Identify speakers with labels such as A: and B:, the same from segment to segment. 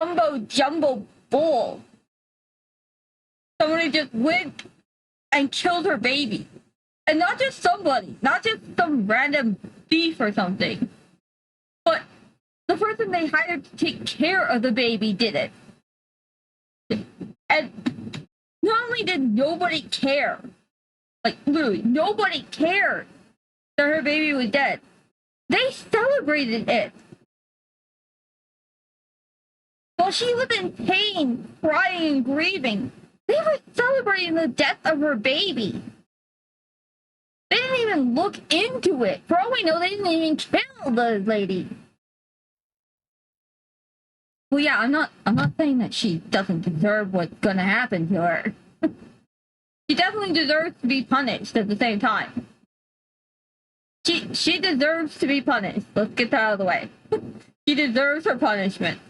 A: jumbo jumbo bull. Somebody just went and killed her baby. And not just somebody, not just some random thief or something, but the person they hired to take care of the baby did it. And not only did nobody care, like literally nobody cared that her baby was dead, they celebrated it. While she was in pain, crying and grieving, they were celebrating the death of her baby. They didn't even look into it. For all we know, they didn't even kill the lady. Well, yeah, I'm not saying that she doesn't deserve what's gonna happen to her. She definitely deserves to be punished at the same time. She deserves to be punished. Let's get that out of the way. She deserves her punishment.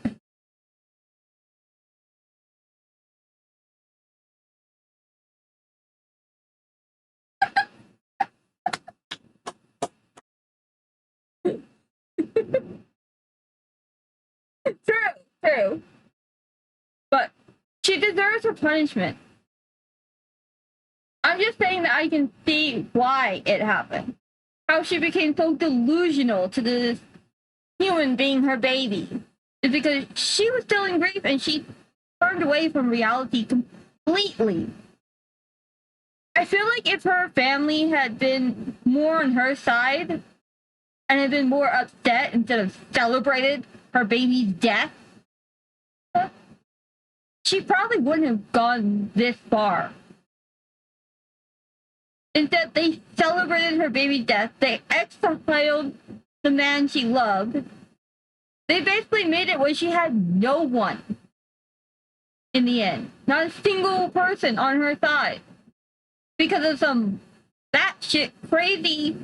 A: True. But she deserves her punishment. I'm just saying that I can see why it happened. How she became so delusional to this human being her baby. Is because she was still in grief and she turned away from reality completely. I feel like if her family had been more on her side and had been more upset instead of celebrated her baby's death, she probably wouldn't have gone this far. Instead, they celebrated her baby's death. They exiled the man she loved. They basically made it where she had no one in the end. Not a single person on her side. Because of some batshit crazy,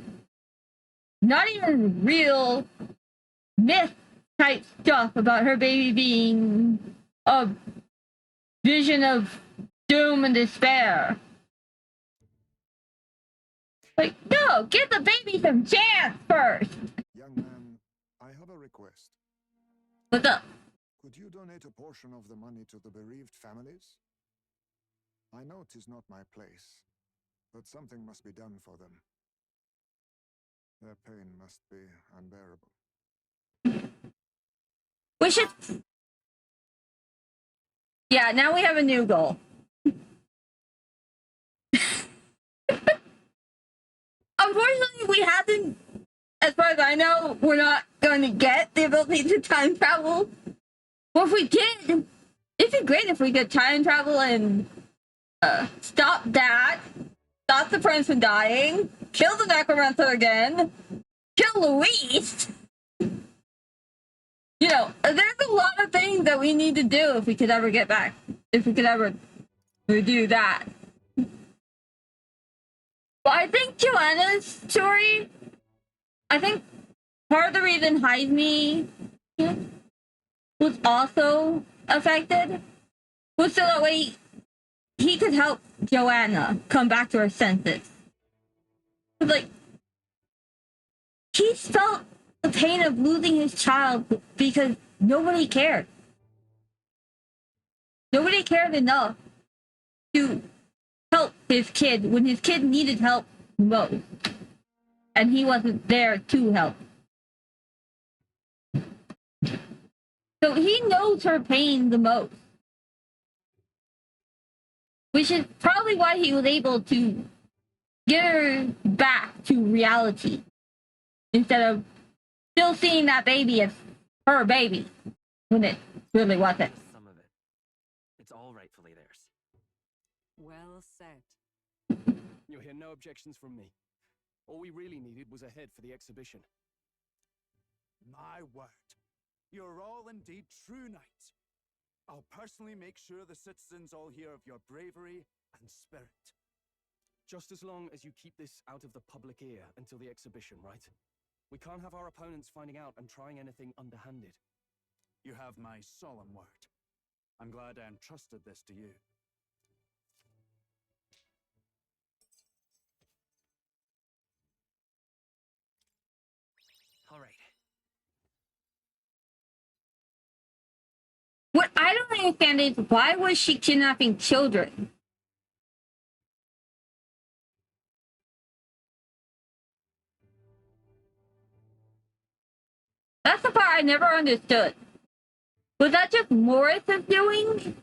A: not even real myth type stuff about her baby being a vision of doom and despair. Like, no, give the baby some chance first.
B: Young man, I have a request.
A: What's up?
B: Could you donate a portion of the money to the bereaved families? I know 'tis not my place, but something must be done for them. Their pain must be unbearable.
A: We should. Yeah, now we have a new goal. Unfortunately, we haven't, as far as I know, we're not going to get the ability to time travel. But if we did, it'd be great if we could time travel and stop that, stop the prince from dying, kill the necromancer again, kill Luis. You know, there's a lot of things that we need to do if we could ever get back. If we could ever do that. But I think Joanna's story, I think part of the reason Heismay was also affected was so that way he could help Joanna come back to her senses. Like, he felt the pain of losing his child because nobody cared. Nobody cared enough to help his kid when his kid needed help most. And he wasn't there to help. So he knows her pain the most. Which is probably why he was able to get her back to reality. Instead of still seeing that baby as her baby. When it really wasn't.
C: Some of it. It's all rightfully theirs.
D: Well said.
E: You'll hear no objections from me. All we really needed was a head for the exhibition.
F: My word. You're all indeed true knights. I'll personally make sure the citizens all hear of your bravery and spirit.
E: Just as long as you keep this out of the public ear until the exhibition, right? We can't have our opponents finding out and trying anything underhanded.
F: You have my solemn word. I'm glad I entrusted this to you.
E: All right.
A: I don't understand is why was she kidnapping children? That's the part I never understood. Was that just Morris's doing?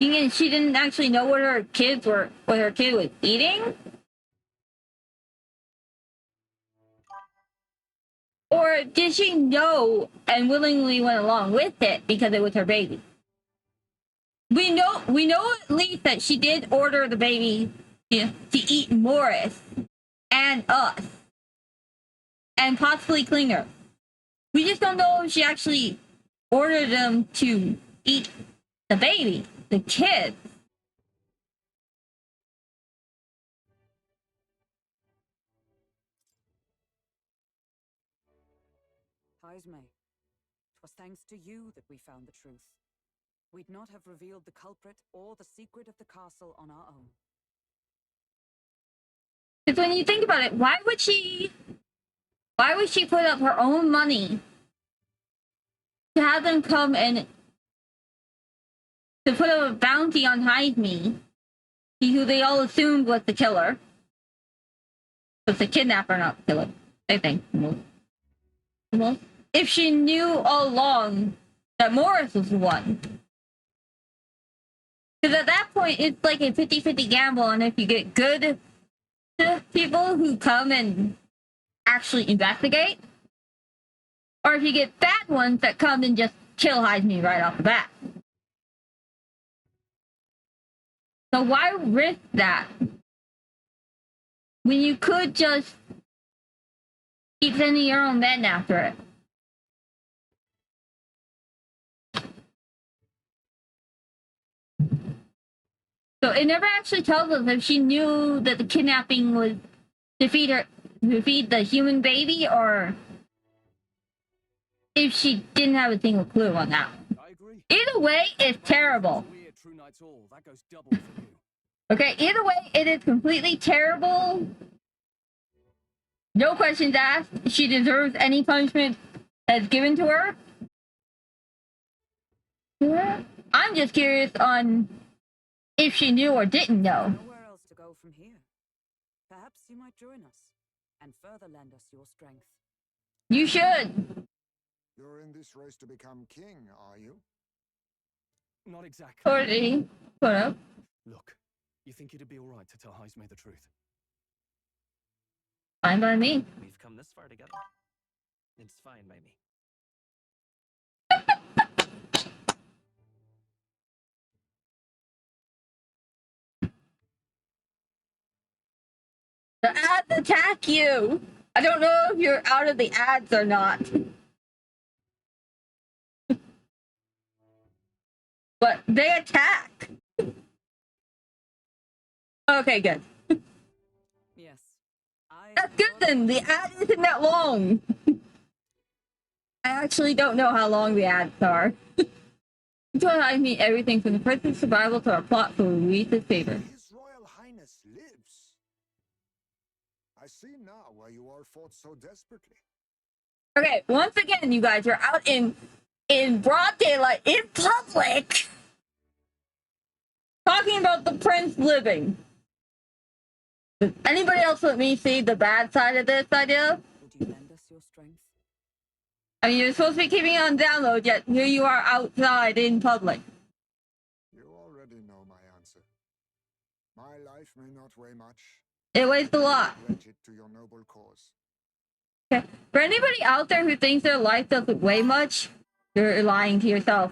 A: And she didn't actually know what her kid was eating? Or did she know and willingly went along with it because it was her baby? We know at least that she did order the baby to eat Morris and us and possibly Klinger. We just don't know if she actually ordered them to eat the baby, the kid.
D: Heismay, 'twas thanks to you that we found the truth. We'd not have revealed the culprit or the secret of the castle on our own.
A: Because when you think about it, why would she put up her own money to have them come and to put up a bounty on Heismay, who they all assumed was the killer? Was the kidnapper, not the killer, I think. Most. If she knew all along that Morris was the one. Because at that point, it's like a 50-50 gamble, and if you get good people who come and actually investigate, or if you get bad ones that come and just kill Heismay right off the bat. So why risk that when you could just keep sending your own men after it? So it never actually tells us if she knew that the kidnapping was to feed the human baby, or if she didn't have a single clue on that.
E: I agree.
A: Either way, it's terrible.
E: Weird True Knights all. That goes double for you.
A: Okay, either way, it is completely terrible. No questions asked. She deserves any punishment that's given to her. I'm just curious on if she knew or didn't know.
D: Nowhere else to go from here. Perhaps you might join us and further lend us your strength.
A: You should.
B: You're in this race to become king, are you?
E: Not exactly.
A: Already put up.
E: Look, you think it'd be all right to tell Heismay the truth?
A: Fine by me.
C: We've come this far together. It's fine by me.
A: The ads attack you. I don't know if you're out of the ads or not. But they attack. Okay, good.
D: Yes.
A: That's good then. The ad isn't that long. I actually don't know how long the ads are. It's what I mean everything from the person's survival to our plot for Luis's favor.
B: His Royal Highness lives. I see now why you all fought so desperately.
A: Okay, once again, you guys are out in broad daylight, in public, talking about the prince living. Does anybody else let me see the bad side of this idea?
D: Would you lend us your strength?
A: I mean, you're supposed to be keeping it on download, yet here you are outside in public.
B: You already know my answer. My life may not weigh much.
A: It weighs a lot.
B: Pledge it to your noble cause.
A: Okay. For anybody out there who thinks their life doesn't weigh much, you're lying to yourself.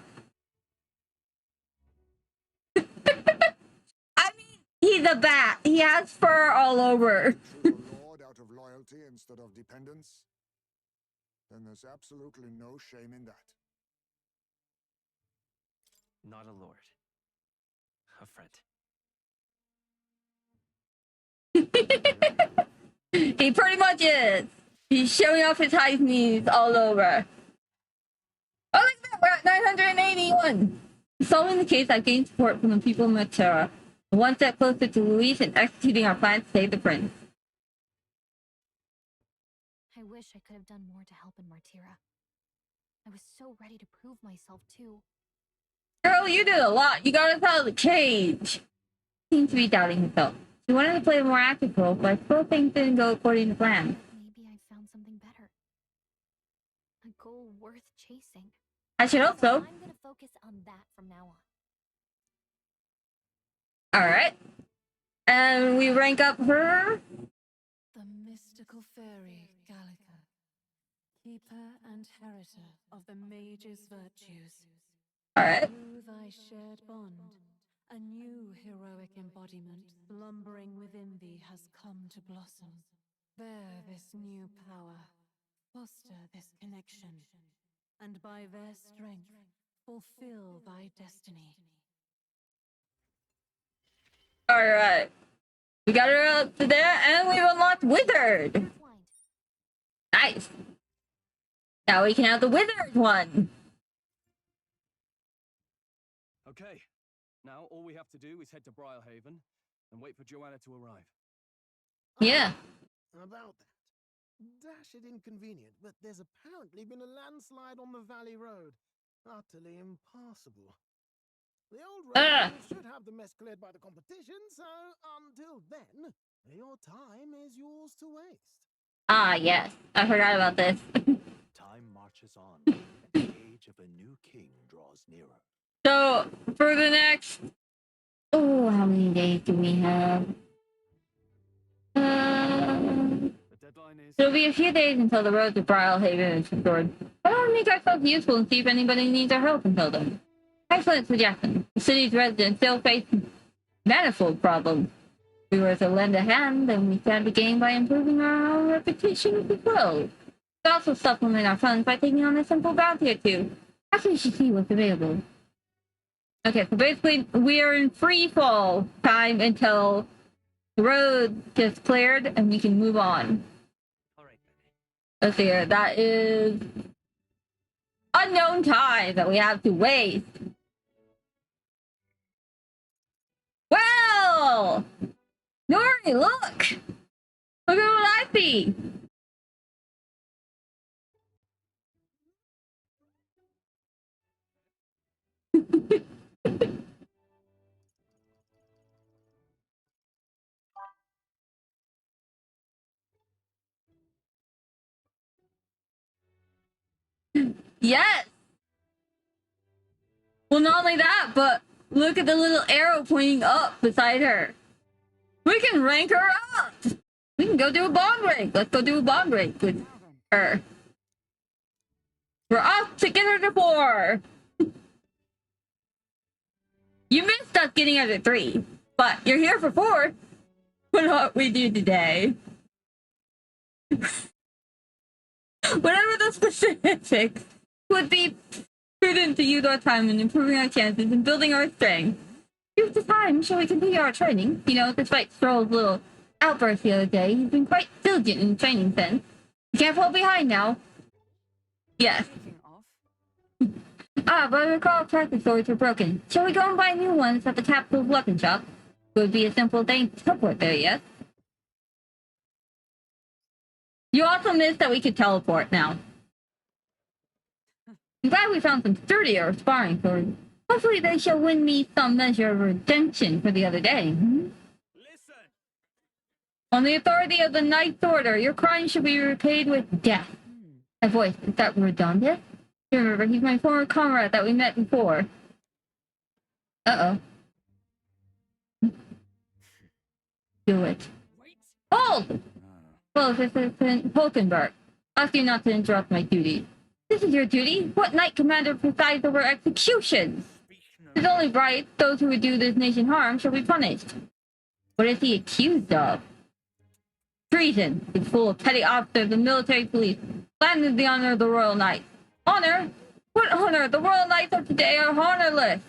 A: I mean, he's a bat. He has fur all over.
B: Choose a lord out of loyalty instead of dependence, then there's absolutely no shame in that.
C: Not a lord. A friend.
A: He pretty much is. He's showing off his high knees all over. Oh, look at that. We're at 981. Solving the case, I've gained support from the people of Matera. One step closer to Luis and executing our plan to save the prince.
G: I wish I could have done more to help in Martira. I was so ready to prove myself, too.
A: Girl, you did a lot. You got us out of the cage. Seems to be doubting himself. He wanted to play a more active role, but still things didn't go according to plan.
G: Maybe I found something better. A goal worth chasing.
A: I should hope so.
G: I'm gonna focus on that from now on.
A: Alright. And we rank up her.
H: The mystical fairy, Gallica, keeper and heritor of the mage's virtues.
A: Alright.
H: Through thy shared bond, a new heroic embodiment slumbering within thee has come to blossom. Bear this new power, foster this connection, and by their strength, fulfill thy destiny.
A: Alright. We got her up to there, and we've unlocked Withered. Nice. Now we can have the Withered one.
E: Okay. Now all we have to do is head to Briarhaven and wait for Joanna to arrive.
A: Yeah.
I: About that. Dash it inconvenient, but there's apparently been a landslide on the Valley Road. Utterly impassable. The old road should have the mess cleared by the competition, so until then, your time is yours to waste.
A: Ah, yes. I forgot about this.
J: Time marches on. The age of a new king draws nearer.
A: So, for the next... Oh, how many days do we have?
E: The deadline is...
A: It'll be a few days until the road to Briarhaven is restored. I want to make ourselves useful and see if anybody needs our help until then. Excellent suggestion. The city's residents still face manifold problems. If we were to lend a hand, then we stand to gain by improving our own reputation as well. We also supplement our funds by taking on a simple bounty or two. After we should see what's available. Okay, so basically, we are in free fall time until the road gets cleared and we can move on.
C: Alright then.
A: Let's see here. That is unknown time that we have to waste. Well, Nori, look! Look at what I see! Yes! Well, not only that, but look at the little arrow pointing up beside her. We can rank her up! We can go do a bond rank. Let's go do a bond rank with her. We're off to get her to 4. You missed us getting her to 3, but you're here for 4. What we do today. Whatever the specifics, would be prudent to use our time in improving our chances and building our strength. Use the time shall we continue our training. You know, despite Stroll's little outburst the other day, he's been quite diligent in the training sense. You can't fall behind now. Yes.
D: Taking off?
A: Ah, but I recall practice swords were broken. Shall we go and buy new ones at the capital's weapon shop? It would be a simple thing to teleport there, yes? You also missed that we could teleport now. I'm glad we found some sturdier sparring swords. Hopefully they shall win me some measure of redemption for the other day.
E: Listen!
A: On the authority of the Knight's Order, your crime should be repaid with death. My voice, is that redundant? You remember, he's my former comrade that we met before. Uh-oh. Do it.
D: Wait!
A: Hold! Well, Assistant Hulkenberg, ask you not to interrupt my duty. This is your duty? What knight commander presides over executions? It's only right those who would do this nation harm shall be punished. What is he accused of? Treason. He's full of petty officers and military police. Slandered the honor of the Royal Knights. Honor? What honor? The Royal Knights of today are honorless.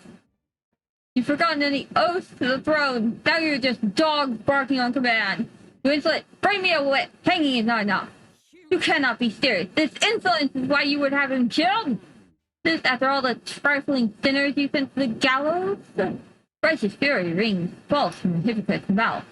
A: You've forgotten any oaths to the throne. Now you're just dogs barking on command. You insolent, bring me a whip. Hanging is not enough. You cannot be serious. This insolence is why you would have him killed? This after all the trifling sinners you sent to the gallows? Righteous fury rings false from a hypocrite's mouth.